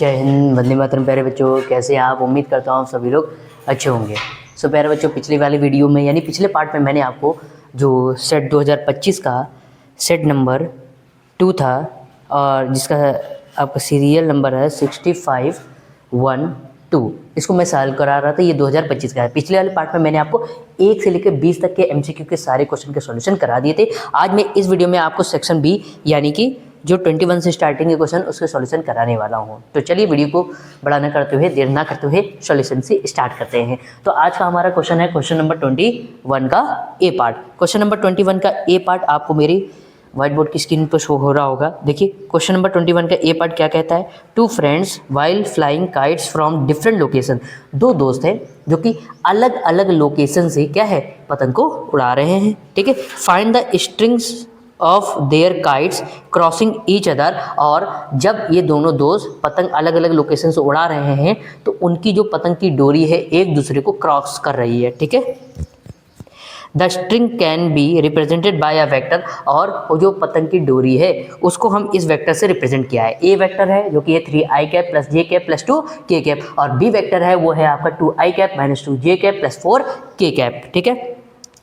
जय हिंद, वंदे मातरम। प्यारे बच्चों, कैसे हैं आप? उम्मीद करता हूँ सभी लोग अच्छे होंगे। सो प्यारे बच्चों, पिछले वाली वीडियो में यानी पिछले पार्ट में मैंने आपको जो सेट 2025 का सेट नंबर 2 था और जिसका आपका सीरियल नंबर है 6512, इसको मैं सॉल्व करा रहा था। ये 2025 का है। पिछले वाले पार्ट में मैंने आपको 1 से लेकर 20 तक के एमसीक्यू के सारे क्वेश्चन के सॉल्यूशन करा दिए थे। आज मैं इस वीडियो में आपको सेक्शन बी यानी कि जो 21 से स्टार्टिंग के क्वेश्चन उसके सॉल्यूशन कराने वाला हूँ। तो चलिए वीडियो को बड़ा न करते हुए, देर ना करते हुए सॉल्यूशन से स्टार्ट करते हैं। तो आज का हमारा क्वेश्चन है क्वेश्चन नंबर 21 का ए पार्ट। क्वेश्चन नंबर 21 का ए पार्ट आपको मेरी व्हाइट बोर्ड की स्क्रीन पर शो हो रहा होगा। देखिए क्वेश्चन नंबर 21 का ए पार्ट क्या कहता है। 2 friends while flying kites from different location. 2 दोस्त हैं जो कि अलग अलग लोकेशन से क्या है, पतंग को उड़ा रहे हैं। ठीक है, find the strings of their kites crossing each other. और जब ये दोनों दोस्त पतंग अलग अलग लोकेशन से उड़ा रहे हैं तो उनकी जो पतंग की डोरी है एक दूसरे को क्रॉस कर रही है। ठीक है, the string can be represented by a vector. और वो जो पतंग की डोरी है उसको हम इस वेक्टर से रिप्रेजेंट किया है। ए वेक्टर है जो कि 3i cap plus J cap plus 2k cap, और बी वेक्टर है वो है आपका 2i cap minus 2j cap plus 4k cap. ठीक है,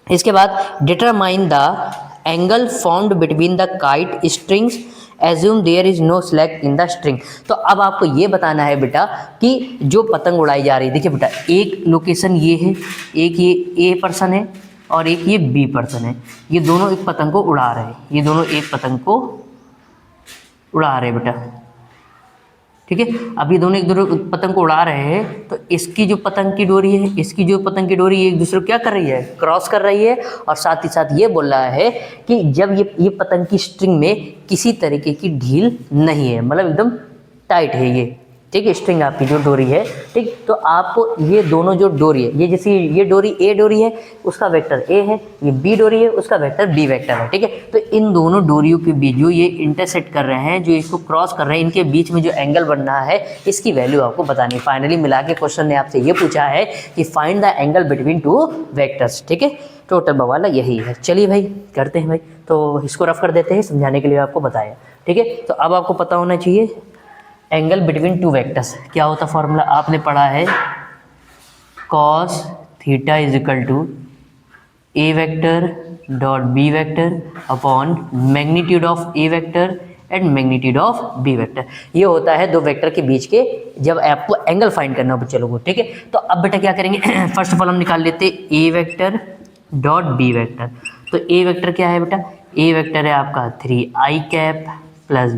इसके बाद determine the angle found between the kite strings, assume there is no slack in the string. तो अब आपको ये बताना है बेटा कि जो पतंग उड़ाई जा रही है, देखिए बेटा एक लोकेशन ये है, एक ये ए पर्सन है और एक ये बी पर्सन है। ये दोनों एक पतंग को उड़ा रहे हैं, ये दोनों एक पतंग को उड़ा रहे हैं बेटा। ठीक है, अब ये दोनों एक दूसरे पतंग को उड़ा रहे हैं तो इसकी जो पतंग की डोरी है, इसकी जो पतंग की डोरी एक दूसरे को क्या कर रही है, क्रॉस कर रही है। और साथ ही साथ ये बोल रहा है कि जब ये पतंग की स्ट्रिंग में किसी तरीके की ढील नहीं है, मतलब एकदम टाइट है ये। ठीक है, स्ट्रिंग आपकी जो डोरी है, ठीक, तो आपको ये दोनों जो डोरी है, ये जैसे ये डोरी ए डोरी है उसका वेक्टर ए है, ये बी डोरी है उसका वेक्टर बी वेक्टर है। ठीक है, तो इन दोनों डोरियों के बीच जो ये इंटरसेक्ट कर रहे हैं, जो इसको क्रॉस कर रहे हैं, इनके बीच में जो एंगल बन रहा है इसकी वैल्यू आपको बतानी है। फाइनली मिला के क्वेश्चन ने आपसे ये पूछा है कि find the angle between 2 vectors. ठीक है, टोटल बवाला यही है। चलिए भाई करते हैं भाई, तो इसको रफ कर देते हैं, समझाने के लिए आपको बताया। ठीक है, तो अब आपको पता होना चाहिए एंगल बिटवीन 2 वेक्टर्स क्या होता। फॉर्मूला आपने पढ़ा है, cos theta is equal to A vector dot B vector upon magnitude of A vector and magnitude of B vector. ये होता है दो वेक्टर के बीच के जब आपको एंगल फाइंड करना हो बच्चे लोगों को। ठीक है, तो अब बेटा क्या करेंगे, फर्स्ट ऑफ ऑल हम निकाल लेते हैं A vector dot B vector. तो ए वेक्टर क्या है बेटा, ए वेक्टर है आपका 3i cap plus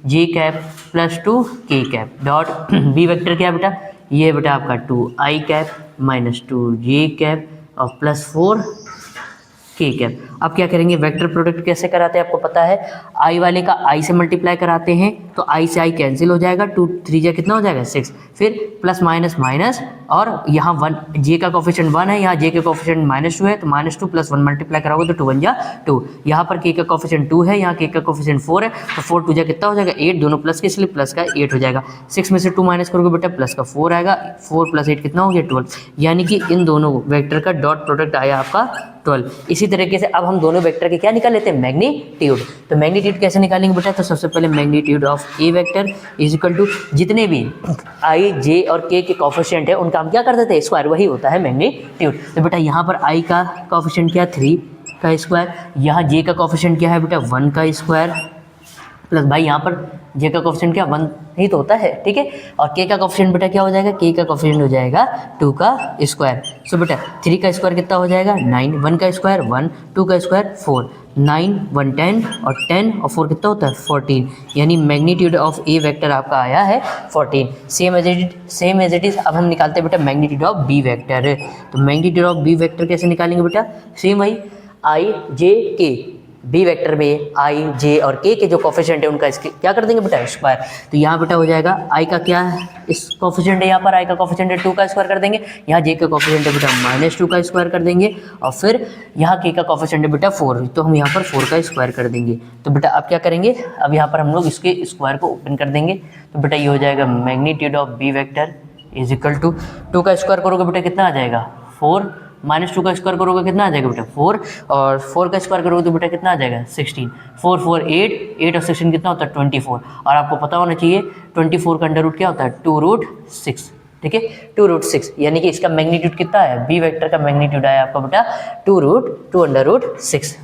J cap plus 2k cap dot B vector क्या है बेटा, ये बेटा आपका 2i cap minus 2j cap और प्लस 4k कैप। अब क्या करेंगे, वेक्टर प्रोडक्ट कैसे कराते हैं आपको पता है, i वाले का i से मल्टीप्लाई कराते हैं तो i से i कैंसिल हो जाएगा, 2 3 जा कितना हो जाएगा 6, फिर प्लस माइनस माइनस, और यहाँ 1 j का कोफिशिएंट 1 है, यहाँ j का कोफिशिएंट -2 है तो -2 प्लस 1 मल्टीप्लाई कराओगे तो 2 1 जा 2। यहाँ पर k का कोफिशिएंट 2 है, यहाँ k का कोफिशिएंट 4 है तो 4 2 जा कितना हो जाएगा 8, दोनों प्लस के इसलिए प्लस का 8 हो जाएगा। 6 में से 2 माइनस करोगे बेटा प्लस का 4 आएगा, 4 प्लस 8 कितना हो गया 12, यानी कि इन दोनों वेक्टर का डॉट प्रोडक्ट आया आपका 12। इसी तरीके से अब हम दोनों वेक्टर के क्या निकाल लेते हैं, मैग्नीट्यूड। तो मैग्नीट्यूड कैसे निकालेंगे बेटा, तो सबसे पहले magnitude of A vector is equal to जितने भी i j और k के कोफिशिएंट है उनका हम क्या कर देते हैं, स्क्वायर, वही होता है मैग्नीट्यूड। तो बेटा यहाँ पर i का कोफिशिएंट क्या 3 का स्क्वायर, यहाँ j का कोफिशिएंट क्या है बेटा 1 का स्क्वायर, प्लस भाई यहाँ पर j का कोफिशिएंट क्या 1 ही तो होता है। ठीक है, और k का कोफिशिएंट बेटा क्या हो जाएगा, k का कोफिशिएंट हो जाएगा 2 का स्क्वायर। सो बेटा 3 का स्क्वायर कितना हो जाएगा 9, 1 का स्क्वायर 1, 2 का स्क्वायर 4, 9 1 10 और 10 और 4 कितना होता है 14, यानी मैग्नीट्यूड ऑफ ए वेक्टर आपका आया है 14। सेम एज इट इज अब हम निकालते हैं बेटा मैग्नीट्यूड ऑफ बी वेक्टर। तो मैग्नीट्यूड ऑफ बी वेक्टर कैसे निकालेंगे बेटा, सेम वही i j k, B vector में i j और k के जो कोफिशिएंट है उनका क्या कर देंगे बेटा स्क्वायर। तो यहाँ बेटा हो जाएगा i का क्या है, इस कोफिशिएंट है, यहाँ पर i का कोफिशिएंट है 2 का स्क्वायर कर देंगे, यहाँ j का कोफिशिएंट है बेटा -2 का स्क्वायर कर देंगे, और फिर यहाँ k का कोफिशिएंट है बेटा 4 तो हम यहाँ पर 4 का स्क्वायर कर देंगे। तो बेटा अब क्या करेंगे, अब यहाँ पर हम लोग इसके स्क्वायर को ओपन कर देंगे। तो बेटा ये हो जाएगा magnitude of B vector is equal to 2 का स्क्वायर करोगे बेटा कितना आ जाएगा 4 -2 का स्क्वायर करोगे कितना आ जाएगा बेटा 4, और 4 का स्क्वायर करोगे तो बेटा कितना आ जाएगा 16, 4 4 8, 8 और 16 कितना होता है 24, और आपको पता होना चाहिए 24 का अंडर रूट क्या होता है 2√6, ठीक है 2√6, यानी कि इसका मैग्नीट्यूड कितना है, बी वेक्टर का मैग्नीट्यूड है आपका बेटा 2√6।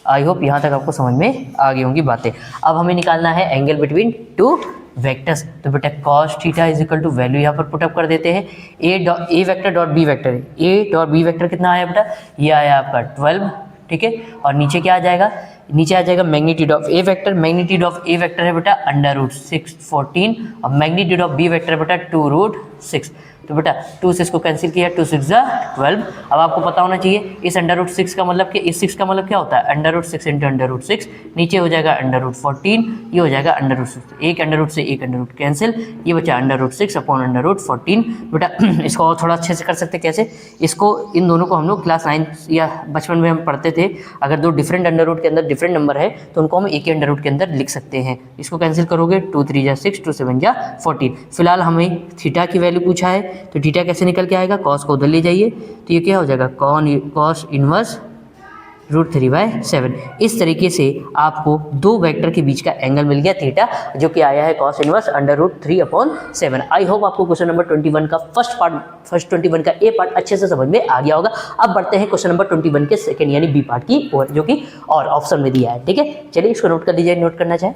आई होप यहाँ तक आपको समझ में आ गई होंगी बातें। अब हमें निकालना है एंगल बिटवीन टू वेक्टर्स, तो बेटा cos theta is equal to value यहाँ पर पुटअप कर देते हैं, A vector dot B vector, A dot B vector कितना आया बेटा, ये आया आपका 12, ठीक है, और नीचे क्या आ जाएगा, नीचे आ जाएगा magnitude of A vector, magnitude of A vector है बेटा √6 14, और मैग्नीट्यूड ऑफ बी वेक्टर बेटा 2√6, तो बेटा 2 से इसको कैंसिल किया, 2 6 12। अब आपको पता होना चाहिए इस √6 का मतलब कि इस 6 का मतलब क्या होता है, √6 इंटू √6, नीचे हो जाएगा √14, ये हो जाएगा √6, एक अंडर रूट से एक अंडर रूट कैंसिल, ये बचा √6 अपॉन √14। बेटा इसको और थोड़ा अच्छे से कर सकते कैसे, इसको इन दोनों को हम लोग क्लास 9 या बचपन में हम पढ़ते थे, अगर दो डिफरेंट अंडर रूट के अंदर डिफरेंट नंबर है तो उनको हम एक ही अंडर रूट के अंदर लिख सकते हैं। इसको कैंसिल करोगे 2 3 जा 6, 2 7 जा 14। फिलहाल हमें थीटा की वैल्यू पूछा है, तो थीटा कैसे निकल के आएगा, कॉस को उधर ले जाइए तो ये क्या हो जाएगा कॉस इनवर्स √3/7। इस तरीके से आपको दो वेक्टर के बीच का एंगल मिल गया थीटा, जो कि आया है कॉस इनवर्स √3/7। आई होप आपको क्वेश्चन नंबर 21 का फर्स्ट 21 का ए पार्ट अच्छे से समझ में आ गया होगा। अब बढ़ते हैं क्वेश्चन नंबर 21 के सेकेंड यानी बी पार्ट की ओर, जो कि और ऑप्शन में दिया है, ठीक है। चलिए इसको नोट कर लीजिए, नोट करना चाहे।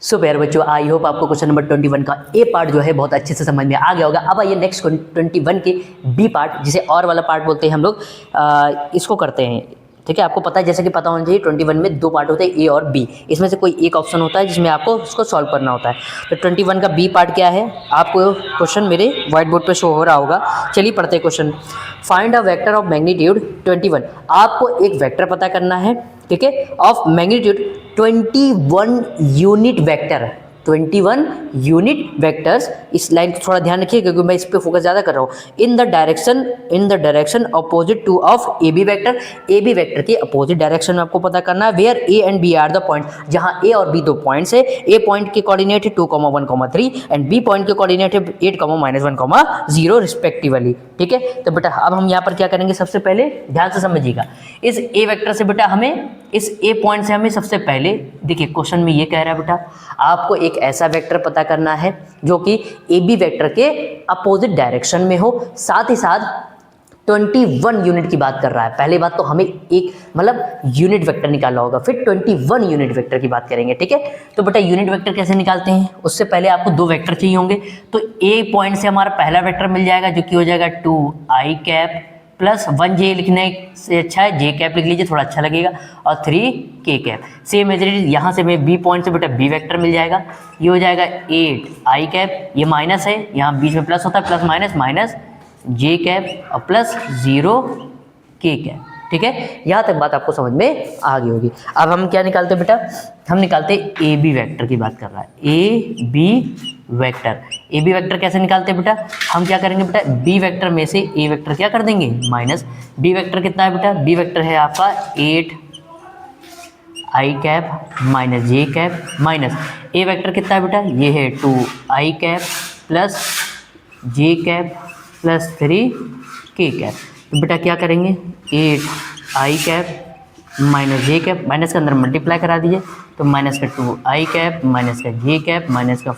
सो प्यारे बच्चों, आई होप आपको क्वेश्चन नंबर 21 का ए पार्ट जो है बहुत अच्छे से समझ में आ गया होगा। अब आइए नेक्स्ट 21 के बी पार्ट, जिसे और वाला पार्ट बोलते हैं हम लोग, इसको करते हैं, ठीक है। आपको पता है, जैसे कि पता होना चाहिए 21 में दो पार्ट होते हैं, ए और बी, इसमें से कोई एक ऑप्शन होता है जिसमें आपको उसको सॉल्व करना होता है। तो 21 का बी पार्ट क्या है, आपको क्वेश्चन मेरे व्हाइट बोर्ड पे शो हो रहा होगा। चलिए पढ़ते हैं question. Find a vector of magnitude 21, आपको एक वेक्टर पता करना है, ठीक है, of magnitude 21 unit vector, 21 unit vectors. इस लाइन को थोड़ा ध्यान रखिए क्योंकि मैं इस पे फोकस ज़्यादा कर रहा हूँ। In the direction opposite to of A B vector, A B vector के अपोजिट डायरेक्शन में आपको पता करना है। Where A and B are the point, जहाँ ए और बी दो पॉइंट्स है। ए पॉइंट के कोऑर्डिनेट है 2, 1, 3 एंड बी पॉइंट के कोऑर्डिनेट है 8, -1, 0 रिस्पेक्टिवली, ठीक है। तो बेटा अब हम यहाँ पर क्या करेंगे, सबसे पहले ध्यान से समझिएगा, इस ए वेक्टर से बेटा हमें, इस ए पॉइंट से हमें सबसे पहले, देखिए क्वेश्चन में ये कह रहा है बेटा आपको एक ऐसा वेक्टर पता करना है जो कि ए बी वेक्टर के अपोजिट डायरेक्शन में हो, साथ ही साथ 21 यूनिट की बात कर रहा है। पहली बात तो हमें एक मतलब यूनिट वेक्टर निकालना होगा, फिर 21 यूनिट वेक्टर की बात करेंगे, ठीक है। तो बेटा यूनिट वेक्टर कैसे निकालते हैं, उससे पहले आपको दो वेक्टर चाहिए होंगे। तो ए पॉइंट से हमारा पहला वेक्टर मिल जाएगा जो कि हो जाएगा 2i कैप प्लस 1j लिखने से अच्छा है j कैप लिख लीजिए, थोड़ा अच्छा लगेगा, और 3k कैप। सेम मेजरिट यहाँ से मैं बी पॉइंट से बेटा बी वेक्टर मिल जाएगा, ये हो जाएगा 8i कैप, ये माइनस है, यहाँ बीच में प्लस होता है, प्लस माइनस j कैप और प्लस 0k कैप, ठीक है। यहाँ तक बात आपको समझ में आ गई होगी। अब हम क्या निकालते हैं बेटा, हम निकालते हैं ए बी वेक्टर की बात कर रहा है, A B vector. A B vector कैसे निकालते हैं बेटा, हम क्या करेंगे बेटा, बी वेक्टर में से ए वेक्टर क्या कर देंगे माइनस, बी वेक्टर कितना है बेटा, बी वेक्टर है आपका 8i cap minus j cap, minus A vector कितना है बेटा, ये है 2i cap plus j cap plus 3k cap. तो बेटा क्या करेंगे, 8i cap minus j cap, minus के अंदर मल्टीप्लाई करा दीजिए, तो माइनस का 2i कैप माइनस का j कैप माइनस का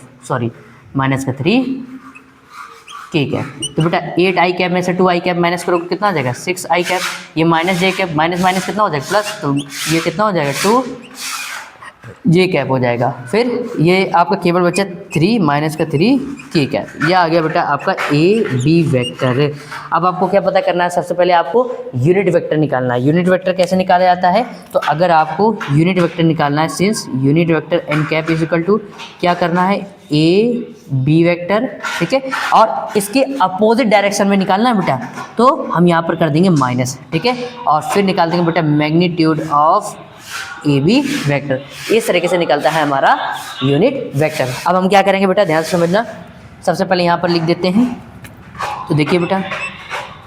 3k कैप। तो बेटा 8i कैप में से 2i कैप माइनस करोगे कितना हो जाएगा 6i कैप, ये minus j cap, minus minus कितना हो जाएगा प्लस, तो ये कितना हो जाएगा 2j कैप हो जाएगा। फिर ये आपका केवल बचा 3 माइनस का 3k कैप, ये आ गया बेटा आपका ए बी वेक्टर। अब आपको क्या पता करना है, सबसे पहले आपको यूनिट वेक्टर निकालना है। यूनिट वेक्टर कैसे निकाला जाता है, तो अगर आपको यूनिट वेक्टर निकालना है, since unit vector N cap is equal to क्या करना है, ए बी वेक्टर, ठीक है, और इसके अपोजिट डायरेक्शन में निकालना है बेटा, तो हम यहाँ पर कर देंगे माइनस, ठीक है, और फिर निकाल देंगे बेटा magnitude of A B vector. इस तरीके से निकलता है हमारा यूनिट वेक्टर। अब हम क्या करेंगे बेटा, ध्यान से समझना, सबसे पहले यहाँ पर लिख देते हैं। तो देखिए बेटा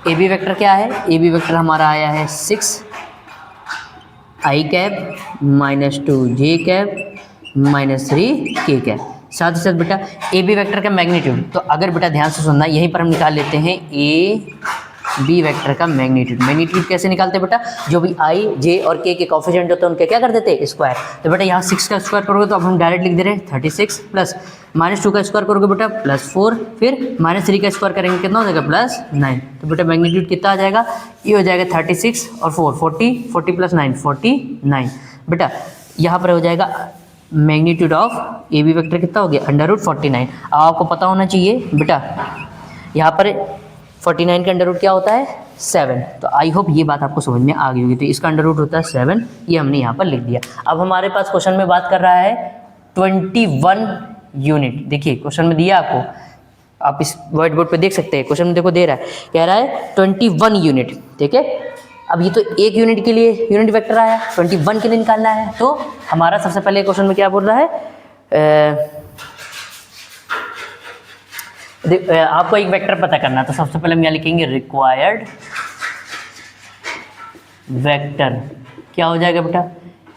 ए बी वेक्टर क्या है, ए बी वेक्टर हमारा आया है 6i cap minus 2j cap minus 3k cap. साथ ही साथ बेटा ए बी वेक्टर का मैग्नीट्यूड, तो अगर बेटा ध्यान से सुनना, यहीं पर हम निकाल लेते हैं ए बी वेक्टर का मैग्नीट्यूड। मैग्नीट्यूड कैसे निकालते हैं बेटा, जो भी आई जे और के कोफिशिएंट होते हैं उनके क्या कर देते हैं, स्क्वायर। तो बेटा यहाँ 6 का स्क्वायर करोगे तो अब हम डायरेक्ट लिख दे रहे हैं 36 प्लस -2 का स्क्वायर करोगे बेटा +4, फिर -3 का स्क्वायर करेंगे कितना हो जाएगा +9। तो बेटा मैग्नीट्यूड कितना आ जाएगा, ये हो जाएगा 36 और 4 40, 40 + 9 49। बेटा यहाँ पर हो जाएगा magnitude of A B vector कितना हो गया, √49। अब आपको पता होना चाहिए बेटा यहाँ पर 49 का अंडर रूट क्या होता है 7। तो आई होप ये बात आपको समझ में आ गई होगी। तो इसका अंडर रूट होता है 7, ये हमने यहाँ पर लिख दिया। अब हमारे पास क्वेश्चन में बात कर रहा है 21 यूनिट। देखिए क्वेश्चन में दिया आपको, आप इस व्हाइट बोर्ड पे देख सकते हैं, क्वेश्चन में देखो दे रहा है, कह रहा है 21 यूनिट। ठीक है, अब ये तो एक यूनिट के लिए यूनिट वेक्टर आया, 21 के लिए निकालना है। तो हमारा सबसे पहले क्वेश्चन में क्या बोल रहा है, आपको एक वेक्टर पता करना है। तो सबसे पहले हम यहाँ लिखेंगे रिक्वायर्ड वेक्टर। क्या हो जाएगा बेटा,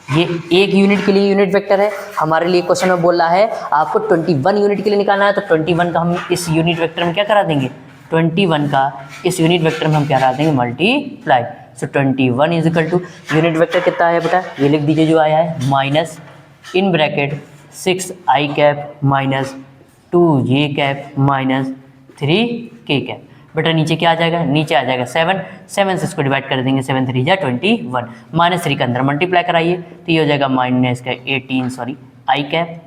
ये एक यूनिट के लिए यूनिट वेक्टर है। हमारे लिए क्वेश्चन में बोल रहा है आपको 21 यूनिट के लिए निकालना है। तो 21 का हम इस यूनिट वेक्टर में क्या करा देंगे, 21 का इस यूनिट वेक्टर में हम क्या करा देंगे, multiply. So 21 is equal to unit vector कितना है बेटा, ये लिख दीजिए जो आया है, minus in bracket 6i cap minus 2j cap minus 3k cap. बेटा नीचे क्या आ जाएगा, नीचे आ जाएगा 7 से इसको डिवाइड कर देंगे, 7 3 जा 21, -3 के अंदर मल्टीप्लाई कराइए तो ये हो जाएगा -18 i कैप,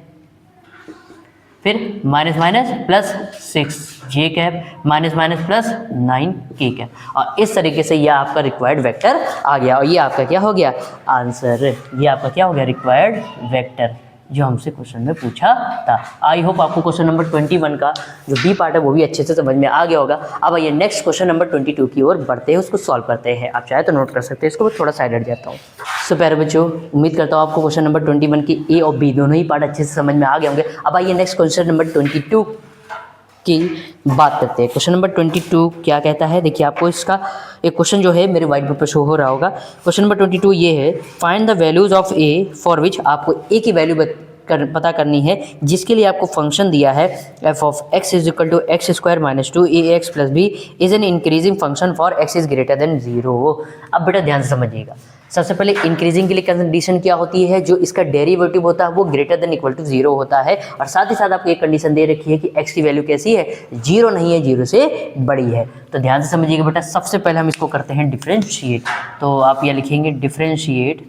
फिर minus minus plus 6j cap minus minus plus 9k cap. और इस तरीके से ये आपका रिक्वायर्ड वेक्टर आ गया। और ये आपका क्या हो गया आंसर, ये आपका क्या हो गया रिक्वायर्ड वेक्टर जो हमसे क्वेश्चन में पूछा था। आई होप आपको क्वेश्चन नंबर 21 का जो बी पार्ट है वो भी अच्छे से समझ में आ गया होगा। अब आइए नेक्स्ट क्वेश्चन नंबर 22 की ओर बढ़ते हैं, उसको सॉल्व करते हैं। आप चाहे तो नोट कर सकते हैं, इसको थोड़ा साइड हट जाता हूँ। सो प्यारे बच्चों, उम्मीद करता हूँ आपको क्वेश्चन नंबर 21 की ए और बी दोनों ही पार्ट अच्छे से समझ में आ गए होंगे। अब आइए नेक्स्ट क्वेश्चन नंबर 22 की बात करते हैं। क्वेश्चन नंबर 22 क्या कहता है, देखिए आपको इसका एक क्वेश्चन जो है मेरे व्हाइट बोर्ड पर शो हो रहा होगा। क्वेश्चन नंबर 22 ये है, find the values of A for which, आपको ए की वैल्यू पता करनी है जिसके लिए आपको फंक्शन दिया है f of x is equal to X square minus 2ax plus B is an increasing function for x is greater than 0। अब बेटा ध्यान से समझिएगा, सबसे पहले इंक्रीजिंग के लिए कंडीशन क्या होती है, जो इसका डेरिवेटिव होता है वो ग्रेटर देन इक्वल टू 0 होता है। और साथ ही साथ आपको एक कंडीशन दे रखी है कि x की वैल्यू कैसी है, 0 नहीं है, 0 से बड़ी है। तो ध्यान से समझिएगा बेटा, सबसे पहले हम इसको करते हैं डिफरेंशिएट। तो आप यह लिखेंगे differentiate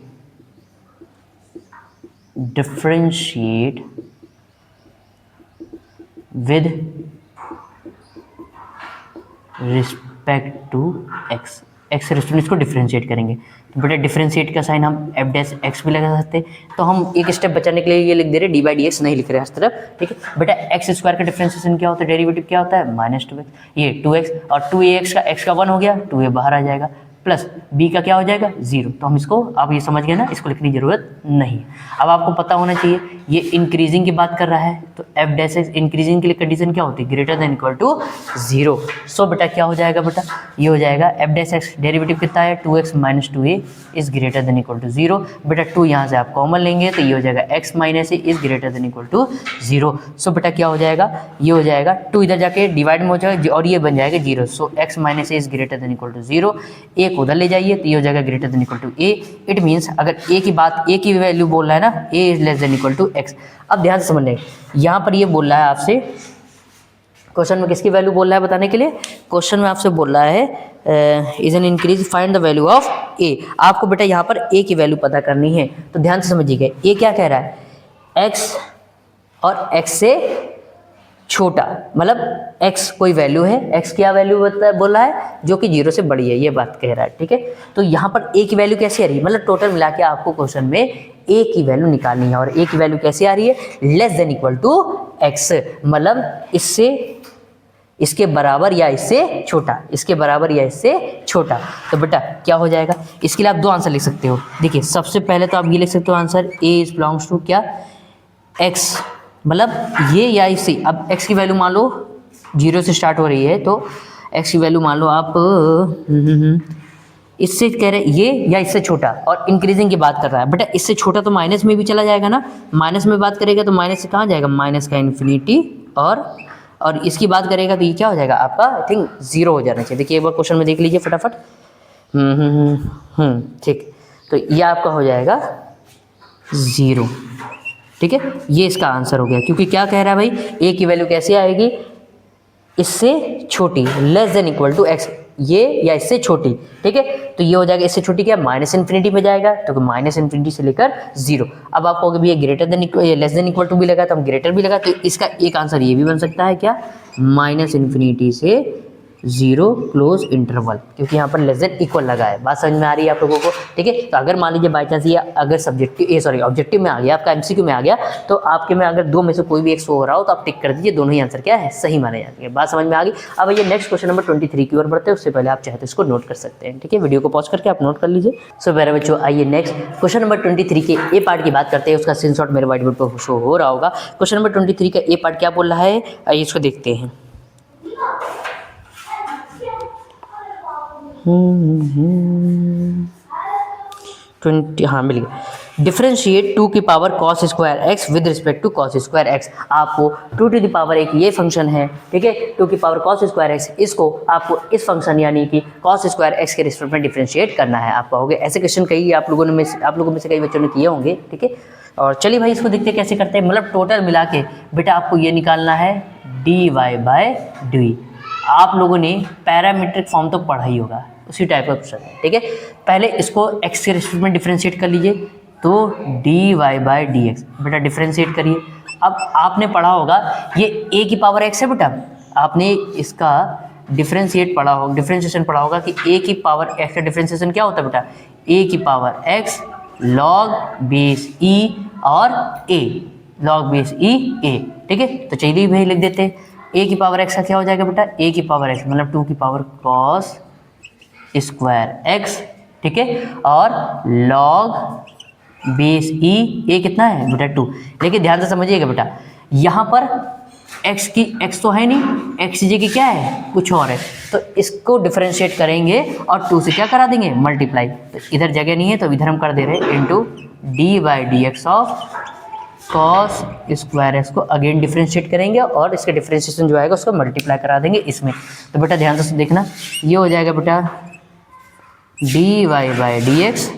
with respect to x, x respect इसको डिफरेंशिएट करेंगे। तो बेटा डिफरेंशिएट का साइन हम f डैश x भी लगा सकते हैं। तो हम एक स्टेप बचाने के लिए ये लिख दे रहे d/dx नहीं लिख रहे हर तरफ, ठीक है। बेटा एक्स स्क्वायर का डिफरेंशिएशन क्या होता है, डेरिवेटिव क्या होता है -2x, ये 2x और 2ax का x का 1 हो गया, 2a बाहर आ जाएगा, प्लस b का क्या हो जाएगा 0। तो हम इसको, आप ये समझ गए ना, इसको लिखने की जरूरत नहीं। अब आपको पता होना चाहिए ये इंक्रीजिंग की बात कर रहा है, तो f डैश एक्स इंक्रीजिंग के लिए कंडीशन क्या होती है, greater than equal to 0। So बेटा क्या हो जाएगा बेटा, ये हो जाएगा f डैश एक्स डेरिवेटिव कितना है 2x minus 2a is greater than equal to 0। बेटा 2 यहाँ से आप कॉमन लेंगे तो ये हो जाएगा x minus a is greater than equal to 0। So बेटा क्या हो जाएगा, ये हो जाएगा 2 इधर जाके डिवाइड में हो जाएगा और ये बन जाएगा 0। So x minus a is greater than equal to 0, एक उधर ले जाइए तो ये हो जाएगा greater than equal to a। It means अगर a की बात, a की वैल्यू बोल रहा है ना, a is less than equal to x। अब ध्यान से समझ लें, यहाँ पर ये बोल रहा है आपसे, क्वेश्चन में किसकी वैल्यू बोल रहा है बताने के लिए, क्वेश्चन में आपसे बोल रहा है is an increase find the value of a। आपको बेटा यहाँ पर a की वैल्यू पता करनी है। तो ध्यान से समझिएगा, a क्या कह रहा है, x और x से छोटा, मतलब x कोई वैल्यू है, x क्या वैल्यू बोल रहा है जो कि 0 से बड़ी है, ये बात कह रहा है, ठीक है। तो यहाँ पर a की वैल्यू कैसी आ रही है, मतलब टोटल मिला के आपको क्वेश्चन में a की वैल्यू निकालनी है। और a की वैल्यू कैसी आ रही है, less than equal to x, मतलब इससे, इसके बराबर या इससे छोटा, इसके बराबर या इससे छोटा। तो बेटा क्या हो जाएगा, इसके लिए आप 2 आंसर लिख सकते हो। देखिए सबसे पहले तो आप ये लिख सकते हो answer a is belongs to क्या, x, मतलब ये या इससे। अब x की वैल्यू मान लो 0 से स्टार्ट हो रही है, तो x की वैल्यू मान लो आप इससे कह रहे ये या इससे छोटा, और इंक्रीजिंग की बात कर रहा है। बेटा इससे छोटा तो माइनस में भी चला जाएगा ना, माइनस में बात करेगा तो माइनस से कहाँ जाएगा, माइनस का इन्फिनिटी और और इसकी बात करेगा तो ये क्या हो जाएगा आपका, आई थिंक 0 हो जाना चाहिए। देखिए एक बार क्वेश्चन में देख लीजिए फटाफट। ठीक, तो ये आपका हो जाएगा 0। ठीक है, ये इसका आंसर हो गया, क्योंकि क्या कह रहा है भाई, ए की वैल्यू कैसे आएगी, इससे छोटी, less than equal to X, ये या इससे छोटी। ठीक है, तो ये हो जाएगा इससे छोटी क्या, माइनस इन्फिनिटी में जाएगा, तो माइनस इन्फिनिटी से लेकर 0। अब आप कहोगे भी ये greater than less than equal to भी लगा, तो हम ग्रेटर भी लगा, तो इसका एक आंसर ये भी बन सकता है क्या, माइनस इन्फिनिटी से 0 क्लोज इंटरवल, क्योंकि यहाँ पर लेस देन इक्वल लगा है। बात समझ में आ रही है आप लोगों को। ठीक है, तो अगर मान लीजिए बाई चांस ये अगर ऑब्जेक्टिव में आ गया, आपका एमसीक्यू में आ गया, तो आपके में अगर दो में से कोई भी एक शो हो रहा हो तो आप टिक कर दीजिए, दोनों ही आंसर क्या है, सही माने जाते हैं। बात समझ में आ गई। अब ये नेक्स्ट क्वेश्चन नंबर 23 की ओर बढ़ते हैं, उससे पहले आप चाहे तो इसको नोट कर सकते हैं। ठीक है, वीडियो को पॉज करके आप नोट कर लीजिए। सो मेरे बच्चों, आइए नेक्स्ट क्वेश्चन नंबर 23 के ए पार्ट की बात करते हैं। उसका स्क्रीनशॉट मेरे व्हाइट बोर्ड पर शो हो रहा होगा। क्वेश्चन नंबर 23 का ए पार्ट क्या बोल रहा है, आइए इसको देखते हैं। 20, हाँ मिल गया। डिफ्रेंशिएट 2 की power cos square X with respect to cos square X. आपको 2 टू द पावर एक ये फंक्शन है, ठीक है, 2 की पावर कॉस स्क्वायर एक्स, इसको आपको इस फंक्शन यानी कि कॉस स्क्वायर एक्स के रिस्पेक्ट में डिफ्रेंशिएट करना है। आप कहोगे ऐसे क्वेश्चन कई आप लोगों में से कई बच्चों ने किए होंगे। ठीक है, और चलिए भाई इसको देखते हैं कैसे करते हैं। मतलब टोटल मिला के बेटा आपको ये निकालना है dy बाई डी। आप लोगों ने पैरामीट्रिक फॉर्म तो पढ़ा ही होगा, उसी टाइप का क्वेश्चन है। ठीक है, पहले इसको x के रिस्पेक्ट में डिफरेंशिएट कर लीजिए, तो dy बाई डी एक्स बेटा डिफरेंशिएट करिए। अब आपने पढ़ा होगा ये a की पावर x है बेटा, आपने इसका डिफरेंशिएट पढ़ा होगा, डिफरेंशिएशन पढ़ा होगा कि a की पावर x का डिफरेंशिएशन क्या होता है बेटा, a की power x log base e और a log base e a। ठीक है, तो चलिए भाई लिख देते हैं a की पावर x का क्या हो जाएगा बेटा, a की पावर x मतलब 2 की पावर cos स्क्वायर x। ठीक है, और log बेस e, a कितना है बेटा 2। लेकिन ध्यान से समझिएगा बेटा, यहाँ पर x तो है नहीं, x की क्या है कुछ और है, तो इसको डिफरेंशिएट करेंगे और 2 से क्या करा देंगे मल्टीप्लाई। तो इधर जगह नहीं है तो इधर हम कर दे रहे हैं into D by D x of cos square x को अगेन डिफरेंशिएट करेंगे और इसका डिफरेंशिएशन जो आएगा उसको मल्टीप्लाई करा देंगे इसमें। तो बेटा ध्यान से देखना, ये हो जाएगा बेटा D Y by D X.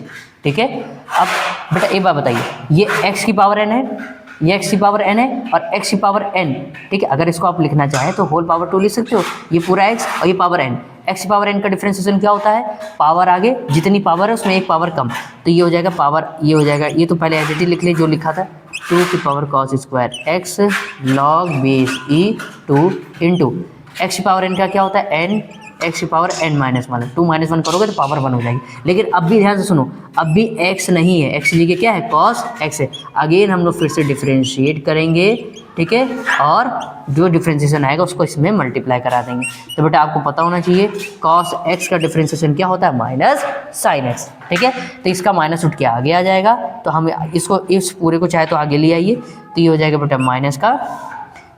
ठीक है, अब बेटा एक बात बताइए, ये x की पावर n है, ये x की पावर n है और x की पावर n। ठीक है, अगर इसको आप लिखना चाहें तो होल पावर 2 लिख सकते हो, ये पूरा x और ये पावर n। x की पावर n का डिफरेंशिएशन क्या होता है, पावर आगे जितनी पावर है उसमें एक पावर कम, तो ये हो जाएगा पावर, ये हो जाएगा, ये तो पहले एज इट इज लिख ले जो लिखा था, 2 की power cos square X log base E 2 into X की पावर n का क्या होता है n, एक्स की पावर n माइनस 1, 2 माइनस 1 करोगे तो पावर 1 हो जाएगी। लेकिन अब भी ध्यान से सुनो, अब भी x नहीं है, x लिखे क्या है cos x है। अगेन हम लोग फिर से डिफरेंशिएट करेंगे, ठीक है, और जो डिफरेंशिएशन आएगा उसको इसमें मल्टीप्लाई करा देंगे। तो बेटा आपको पता होना चाहिए cos x का डिफरेंशिएशन क्या होता है, माइनस साइन x। ठीक है, तो इसका माइनस उठ के आगे आ जाएगा, तो हम इसको इस पूरे को चाहे तो आगे ले आइए, तो ये हो जाएगा बेटा माइनस का,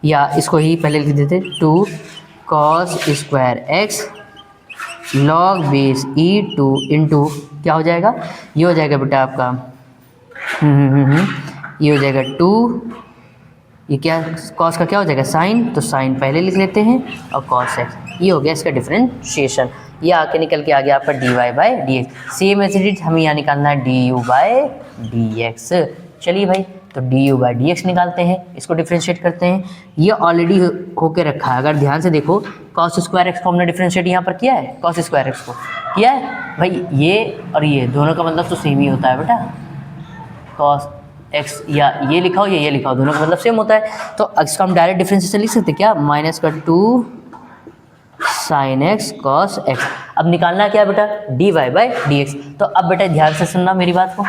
या इसको ही पहले लिख देते 2 cos square X log base E 2 into क्या हो जाएगा, ये हो जाएगा बेटा आपका ये हो जाएगा 2, ये क्या cos का क्या हो जाएगा साइन, तो साइन पहले लिख लेते हैं और cos x, ये हो गया इसका डिफरेंशिएशन। ये आके निकल के आ गया आपका D Y by D X. Same as it is हमें यहाँ निकालना है D U by D X. चलिए भाई, तो D U by D X निकालते हैं, इसको डिफरेंशिएट करते हैं। ये ऑलरेडी होके रखा है, अगर ध्यान से देखो कॉस स्क्वायर एक्स को हमने डिफरेंशिएट यहाँ पर किया है, कॉस स्क्वायर एक्स को किया है भाई, ये और ये दोनों का मतलब तो सेम ही होता है बेटा, कॉस एक्स या ये लिखाओ या ये लिखाओ, दोनों का मतलब सेम होता है। तो इसका हम डायरेक्ट डिफरेंशिएशन लिख सकते हैं क्या, माइनस का 2 साइन एक्स कॉस एक्स। अब निकालना क्या बेटा, D Y by D X. तो अब बेटा ध्यान से सुनना मेरी बात को,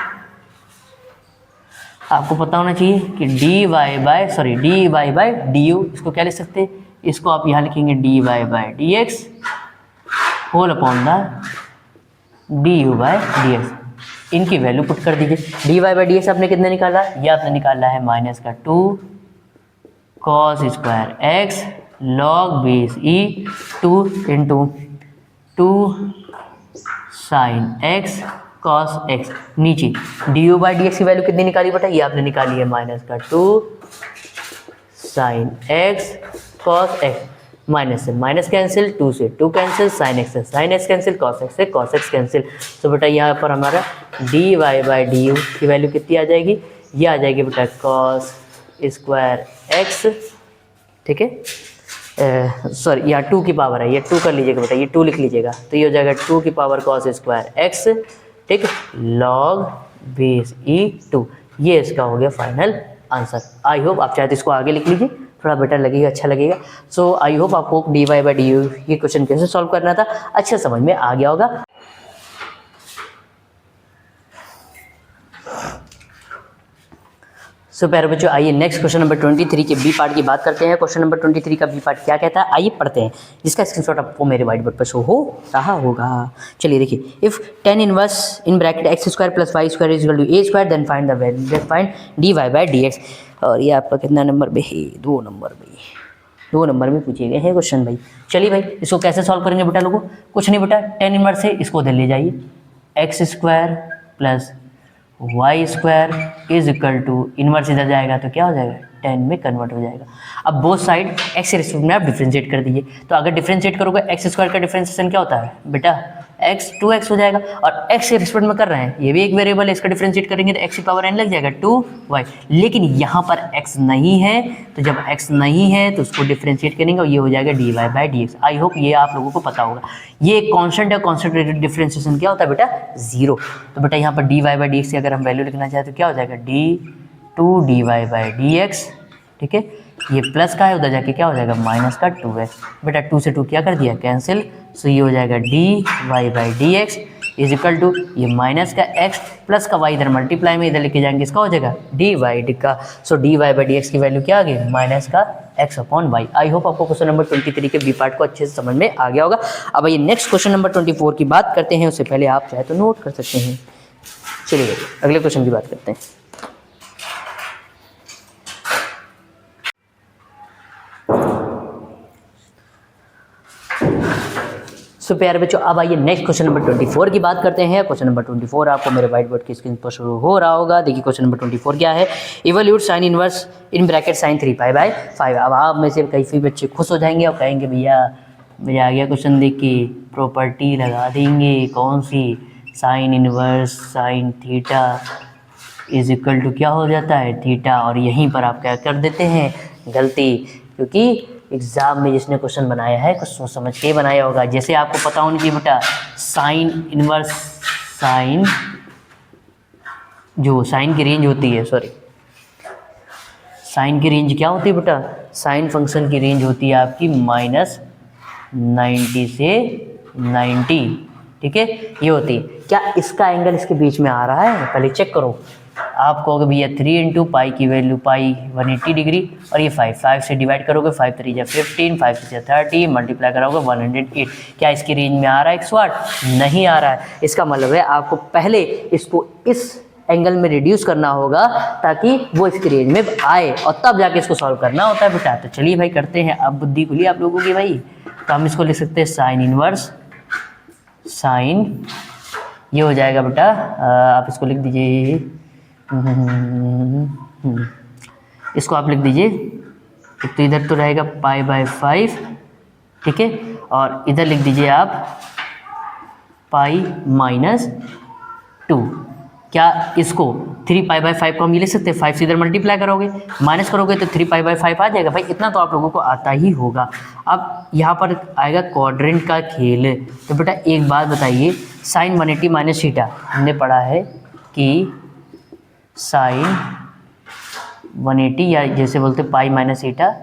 आपको पता होना चाहिए कि D Y by D U, इसको क्या लिख सकते हैं, इसको आप यहाँ लिखेंगे D Y by D X whole upon the D U by D X. इनकी वैल्यू पुट कर दीजिए। D Y by D X आपने कितने निकाला, ये आपने निकाला है माइनस का 2 cos square X log base E 2 into 2 sine X cos X. नीचे D U by D X की वैल्यू कितनी निकाली बेटा, ये आपने निकाली है माइनस का 2 sine X cos X, minus से माइनस कैंसिल, 2 से 2 कैंसिल, साइन एक्स से sine X cancel, cos X से कॉस एक्स कैंसिल। तो बेटा यहाँ पर हमारा D Y by D U की वैल्यू कितनी आ जाएगी, ये आ जाएगी बेटा कॉस स्क्वायर एक्स, ठीक है, सॉरी यहाँ 2 की पावर है, ये 2 कर लीजिएगा बेटा, ये 2 लिख लीजिएगा, तो ये हो जाएगा 2 की पावर कॉस स्क्वायर एक्स, ठीक, लॉग बेस E2, ये इसका हो गया फाइनल आंसर। आई होप आप चाहे तो इसको आगे लिख लीजिए, थोड़ा बेटर लगेगा, अच्छा लगेगा। सो आई होप आपको D Y by D U ये क्वेश्चन कैसे सॉल्व करना था अच्छा समझ में आ गया होगा। सो प्यारे बच्चों, आइए नेक्स्ट क्वेश्चन नंबर 23 के बी पार्ट की बात करते हैं। क्वेश्चन नंबर 23 का बी पार्ट क्या कहता है, आइए पढ़ते हैं, जिसका स्क्रीनशॉट आपको मेरे व्हाइट बोर्ड पर शो हो रहा होगा। चलिए देखिए, if tan inverse in bracket X square plus Y square is equal to A square then find the value, then find D Y by D X. और ये आपका कितना नंबर में है, 2 नंबर में, 2 नंबर में पूछे गए हैं क्वेश्चन भाई। चलिए भाई, इसको कैसे सॉल्व करेंगे बेटा लोगों, कुछ नहीं बेटा, tan इनवर्स से इसको दे ले जाइए, X square plus Y square is equal to, inverse इधर जाएगा तो क्या हो जाएगा, 10 में कन्वर्ट हो जाएगा। अब बोथ साइड एक्स के रिस्पेक्ट में आप डिफ्रेंशिएट कर दीजिए, तो अगर डिफ्रेंशिएट करोगे एक्स स्क्वायर का डिफ्रेंशिएशन क्या होता है बेटा, x 2x हो जाएगा, और x के रिस्पेक्ट में कर रहे हैं, ये भी एक वेरिएबल है, इसका डिफरेंशिएट करेंगे तो x की पावर n लग जाएगा 2y, लेकिन यहाँ पर x नहीं है, तो जब x नहीं है तो उसको डिफरेंशिएट करेंगे और ये हो जाएगा dy by D x. I hope ये आप लोगों को पता होगा, ये एक कॉन्स्टेंट है, कॉन्स्टेंट डिफरेंशिएशन क्या होता है बेटा, 0। तो बेटा यहाँ पर dy बाई डी एक्स की अगर हम वैल्यू लिखना चाहें तो क्या हो जाएगा, d2 dy by D X, ठीक है, ये प्लस का है, उधर जाके क्या हो जाएगा माइनस का 2x, बेटा 2 से 2 क्या कर दिया कैंसिल, सो ये हो जाएगा dy by D X is equal to, ये माइनस का x प्लस का y इधर मल्टीप्लाई में इधर लेके जाएंगे, इसका हो जाएगा dy का, so dy by D X की वैल्यू क्या आ गई, माइनस का x upon Y. I hope आपको क्वेश्चन नंबर 23 के बी पार्ट को अच्छे से समझ में आ गया होगा। अब ये नेक्स्ट क्वेश्चन नंबर 24 की बात करते हैं, उससे पहले आप चाहे तो नोट कर सकते हैं। चलिए अगले क्वेश्चन की बात करते हैं। सो प्यारे बच्चों, अब आइए नेक्स्ट क्वेश्चन नंबर 24 की बात करते हैं। क्वेश्चन नंबर 24 आपको मेरे व्हाइट बोर्ड की स्क्रीन पर शुरू हो रहा होगा। देखिए क्वेश्चन नंबर 24 क्या है, evaluate sine inverse in bracket sine 3 pi by 5। अब आप में से कई बच्चे खुश हो जाएंगे और कहेंगे भैया मुझे आ गया क्वेश्चन देख के, प्रॉपर्टी लगा देंगे, कौन सी, sine inverse sine theta is equal to क्या हो जाता है थीटा, और यहीं पर आप क्या कर देते हैं गलती, क्योंकि एग्जाम में जिसने क्वेश्चन बनाया है कुछ सोच समझ के बनाया होगा। जैसे आपको पता होना चाहिए बेटा, साइन इनवर्स साइन, जो साइन की रेंज होती है, सॉरी साइन की रेंज क्या होती है बेटा, साइन फंक्शन की रेंज होती है आपकी -90 से 90, ठीक है, ये होती है। क्या इसका एंगल इसके बीच में आ रहा है, पहले चेक करो। आप कहोगे भैया 3 इंटू पाई की वैल्यू पाई 180 डिग्री, और ये 5 से डिवाइड करोगे, 5 3 जा 15, 5 6 30, मल्टीप्लाई कराओगे 108। क्या इसकी रेंज में आ रहा है 108? नहीं आ रहा है। इसका मतलब है आपको पहले इसको इस एंगल में रिड्यूस करना होगा ताकि वो इसकी रेंज में आए, और तब जाके इसको सॉल्व करना होता है बेटा। तो चलिए भाई करते हैं, अब बुद्धि खुली आप लोगों की भाई। तो हम इसको लिख सकते हैं साइन इनवर्स साइन, ये हो जाएगा बेटा, आप इसको लिख दीजिए, इसको आप लिख दीजिए, तो इधर तो रहेगा पाई बाई 5, ठीक है, और इधर लिख दीजिए आप पाई -2। क्या इसको 3 पाई बाई 5 को हम ये लिख सकते हैं, 5 से इधर मल्टीप्लाई करोगे, माइनस करोगे तो 3 पाई बाई 5 आ जाएगा। भाई इतना तो आप लोगों को आता ही होगा। अब यहाँ पर आएगा क्वाड्रेंट का खेल। तो बेटा एक बात बताइए, साइन 180 माइनस थीटा हमने पढ़ा है कि साइन 180 या जैसे बोलते pi minus theta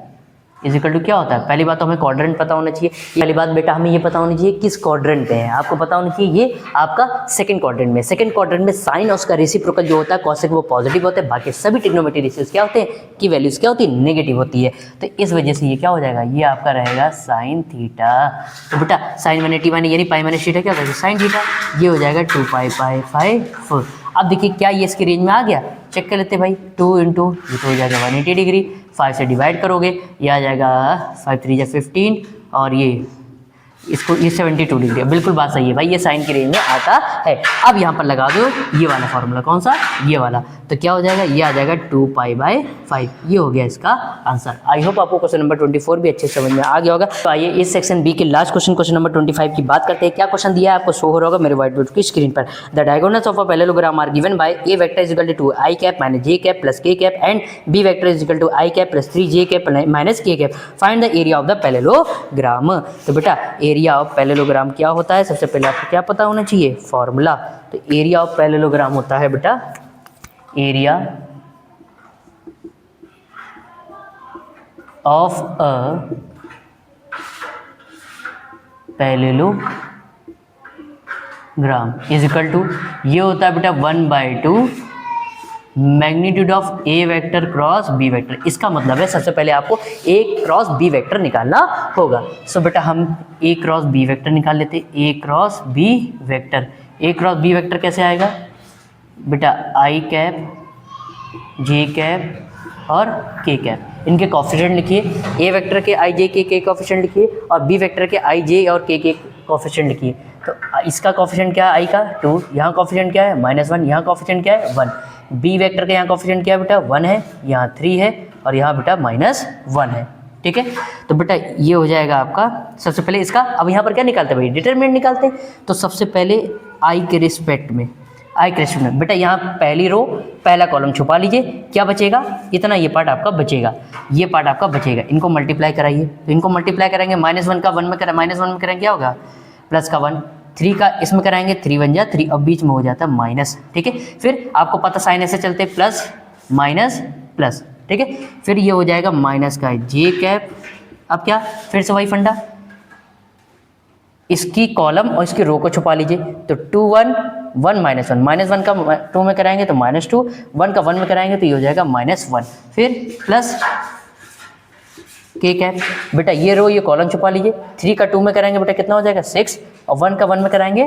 is equal to क्या होता है। पहली बात तो हमें क्वाड्रेंट पता होना चाहिए। पहली बात बेटा हमें ये पता होनी चाहिए किस क्वाड्रेंट पे है, आपको पता होना चाहिए ये आपका सेकंड क्वाड्रेंट में। सेकंड क्वाड्रेंट में साइन और उसका रेसिप्रोकल जो होता है कॉसेक वो पॉजिटिव होते हैं, बाकी सभी ट्रिग्नोमेट्री रेशियोज क्या होते हैं की वैल्यूज क्या होती है नेगेटिव होती है। तो इस वजह से ये क्या हो जाएगा, ये आपका रहेगा साइन थीटा। तो बेटा साइन 180 माइनस यानी पाई माइनस थीटा क्या होता है साइन थीटा, ये हो जाएगा 2 पाई बाई 5। अब देखिए क्या ये इसकी रेंज में आ गया, चेक कर लेते भाई। 2 इंटू ये तो हो जाएगा 180 डिग्री, 5 से डिवाइड करोगे ये आ जाएगा 5 3 जा 15, और ये इसको ये 72 डिग्री है, बिल्कुल बात सही है भाई, ये साइन की रेंज में आता है। अब यहाँ पर लगा दो ये वाला फॉर्मूला, कौन सा, ये वाला, तो क्या हो जाएगा, ये आ जाएगा 2π/5। ये हो गया इसका आंसर। आई होप आपको क्वेश्चन नंबर 24 भी अच्छे समझ में आ गया होगा। तो आइए इस सेक्शन बी के लास्ट क्वेश्चन नंबर 25 की बात करते हैं। क्या क्वेश्चन दिया है आपको, शो हो रहा होगा मेरे व्हाइट बोर्ड की स्क्रीन पर। The diagonals of a parallelogram are given by A vector is equal to i cap minus j cap plus k cap and b vector is equal to i cap plus 3j cap minus k cap. Find the area of the parallelogram. तो बेटा area of parallelogram क्या होता है, सबसे पहले आपको क्या पता होना चाहिए, फॉर्मूला। तो एरिया ऑफ पैरेललोग्राम होता है बेटा, area of a parallelogram is equal to, ये होता है बेटा 1/2 magnitude of A vector cross B vector. इसका मतलब है सबसे पहले आपको ए क्रॉस बी वेक्टर निकालना होगा। सो बेटा हम ए क्रॉस बी वेक्टर निकाल लेते हैं। ए क्रॉस बी वेक्टर, ए क्रॉस बी वेक्टर कैसे आएगा बेटा, आई कैप जे कैप और के कैप, इनके कोफिशिएंट लिखिए। ए वेक्टर के आई जे के कोफिशिएंट लिखिए और बी वेक्टर के आई जे और के कोफिशिएंट लिखिए। तो इसका कोफिशिएंट क्या है, आई का 2, यहाँ कोफिशिएंट क्या है -1, यहाँ कोफिशिएंट क्या है 1। बी वेक्टर का यहाँ कोफिशिएंट क्या है बेटा 1 है, यहाँ 3 है और यहाँ बेटा -1 है। ठीक है, तो बेटा ये हो जाएगा आपका सबसे पहले इसका। अब यहाँ पर क्या निकालते हैं भाई, डिटरमिनेंट निकालते हैं। तो सबसे पहले आई के रिस्पेक्ट में, आई के रिस्पेक्ट में बेटा यहाँ पहली रो पहला कॉलम छुपा लीजिए, क्या बचेगा, इतना ये पार्ट आपका बचेगा, ये पार्ट आपका बचेगा। इनको मल्टीप्लाई कराइए, तो इनको मल्टीप्लाई करेंगे, -1 का 1 में करें, -1 में करेंगे क्या होगा, प्लस का 1, 3 का इसमें कराएंगे 3 बन जा 3, अब बीच में हो जाता है माइनस। ठीक है, फिर आपको पता साइन ऐसे चलते प्लस माइनस प्लस। ठीक है, फिर ये हो जाएगा माइनस का जे कैप। अब क्या, फिर से वही फंडा, इसकी कॉलम और इसकी रो को छुपा लीजिए। तो 2 1 1 -1, -1 का 2 में कराएंगे तो -2, 1 का 1 में कराएंगे तो ये हो जाएगा -1, फिर प्लस के कैप। बेटा ये रो ये कॉलम छुपा लीजिए। 3 का 2 में कराएंगे बेटा कितना हो जाएगा 6, और 1 का 1 में कराएंगे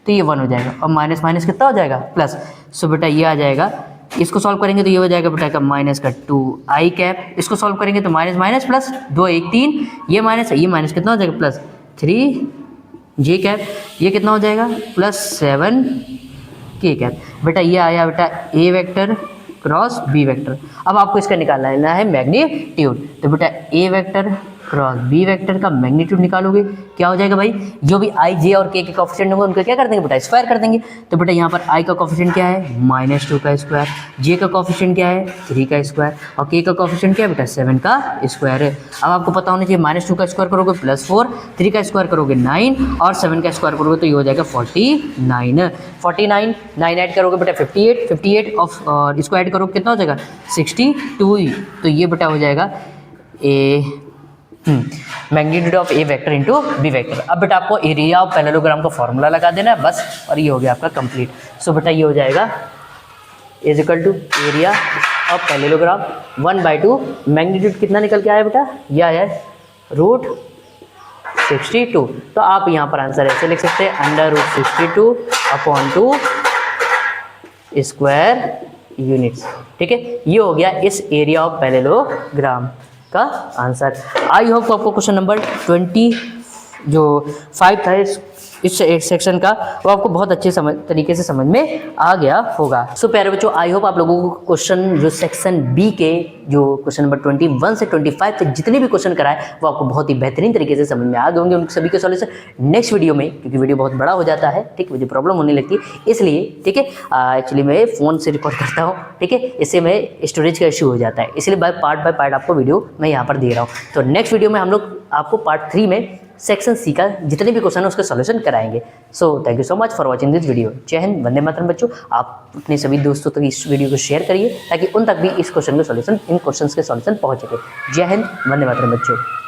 तो ये 1 हो जाएगा, और माइनस माइनस कितना हो जाएगा प्लस। सो बेटा ये आ जाएगा, इसको सॉल्व करेंगे तो ये हो जाएगा बेटा का माइनस का 2 आई कैप। इसको सॉल्व करेंगे तो माइनस माइनस प्लस, 2 1 3, ये माइनस कितना हो जाएगा प्लस 3 जे कैप, ये कितना हो जाएगा +7 के कैप। बेटा ये आया बेटा ए वेक्टर क्रॉस बी वेक्टर। अब आपको इसका निकालना है मैग्नीट्यूड। तो बेटा ए वेक्टर क्रॉस बी वेक्टर का मैग्नीट्यूड निकालोगे, क्या हो जाएगा भाई, जो भी आई जे और के कोफिशिएंट होंगे उनका क्या कर देंगे बेटा, स्क्वायर कर देंगे। तो बेटा यहाँ पर आई का कोफिशिएंट क्या है -2 का स्क्वायर, जे का कोफिशिएंट क्या है 3 का स्क्वायर, और के का कोफिशिएंट क्या है बेटा 7 का स्क्वायर है। अब आपको पता होना चाहिए -2 का स्क्वायर करोगे +4, 3 का स्क्वायर करोगे 9 और 7 का स्क्वायर करोगे तो ये हो जाएगा 49, 9 ऐड करोगे बेटा 58 और इसको ऐड करोगे कितना हो जाएगा 62। तो ये बेटा हो जाएगा magnitude of A vector into B vector. अब बेटा आपको एरिया ऑफ पैरेललोग्राम का फॉर्मूला लगा देना है बस, और ये हो गया आपका कंप्लीट। सो बेटा ये हो जाएगा is equal to area of parallelogram 1/2 magnitude कितना निकल के आया बेटा, यह है √62। तो आप यहाँ पर आंसर ऐसे लिख सकते हैं √62/2 स्क्वायर यूनिट्स। ठीक है, ये हो गया इस एरिया ऑफ पैरेललोग्राम का आंसर। आई होप आपको क्वेश्चन नंबर 5 था इस सेक्शन का, वो आपको बहुत अच्छे तरीके से समझ में आ गया होगा। सो प्यारे बच्चों, आई होप आप लोगों को क्वेश्चन जो सेक्शन बी के जो क्वेश्चन नंबर 21 से 25 तक जितने भी क्वेश्चन कराए वो आपको बहुत ही बेहतरीन तरीके से समझ में आ गए होंगे। उन सभी के सॉल्यूशन नेक्स्ट वीडियो में, क्योंकि वीडियो बहुत बड़ा हो जाता है, ठीक, मुझे प्रॉब्लम होने लगती है इसलिए, ठीक है, एक्चुअली मैं फ़ोन से रिकॉर्ड करता हूँ, ठीक है, इससे मैं स्टोरेज का इशू हो जाता है, इसलिए बाय पार्ट आपको वीडियो मैं यहाँ पर दे रहा हूँ। तो नेक्स्ट वीडियो में हम लोग आपको पार्ट 3 में सेक्शन सी का जितने भी क्वेश्चन है उसके सॉल्यूशन कराएंगे। So thank you so much for watching this video. जय हिंद, वंदे मातरम बच्चों। आप अपने सभी दोस्तों तक इस वीडियो को शेयर करिए ताकि उन तक भी इस क्वेश्चन के सॉल्यूशन, इन क्वेश्चंस के सॉल्यूशन पहुंच सके। जय हिंद, वंदे मातरम बच्चों।